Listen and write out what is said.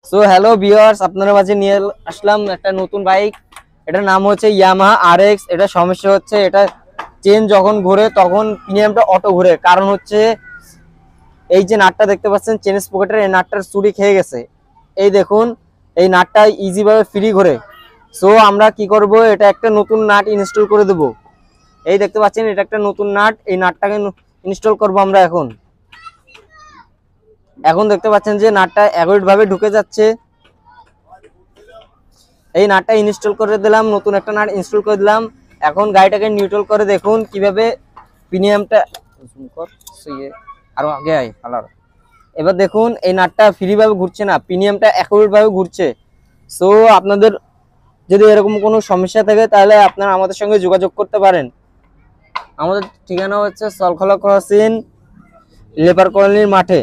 So hello viewers, আপনাদের মাঝে নিয়ে আসলাম একটা নতুন বাইক। এটার নাম হচ্ছে ইয়ামাহা আরএক্স। এটা সমস্যা হচ্ছে, এটা চেন যখন ঘুরে তখন প্রিমিয়ামটা অটো ঘুরে। কারণ হচ্ছে এই যে নাটটা দেখতে পাচ্ছেন চেন স্পকেটের, এই নাটটার চুরি খেয়ে গেছে। এই দেখুন, এই নাটটা ইজি ভাবে ফ্রি ঘুরে। সো আমরা কি করব, এটা একটা নতুন নাট ইনস্টল করে দেব। এই দেখতে পাচ্ছেন, এটা একটা নতুন নাট, এই নাটটাকে ইনস্টল করব আমরা এখন। এখন দেখতে পাচ্ছেন যে নাটটা অ্যাকুরেট ভাবে ঢুকে যাচ্ছে। এই নাটটা ইনস্টল করে দিলাম, নতুন একটা নাট ইনস্টল করে দিলাম। এখন গাড়িটাকে নিউট্রাল করে দেখুন কিভাবে প্রিমিয়ামটা আরো আগে আয় কালার। এবার দেখুন এই নাটটা ফ্রি ভাবে ঘুরছে না, প্রিমিয়ামটা অ্যাকুরেট ভাবে ঘুরছে। সো আপনাদের যদি এরকম কোনো সমস্যা থাকে তাহলে আপনারা আমাদের সঙ্গে যোগাযোগ করতে পারেন। আমাদের ঠিকানা হচ্ছে সলখলা ক্রসিং লেবার কলোনির মাঠে।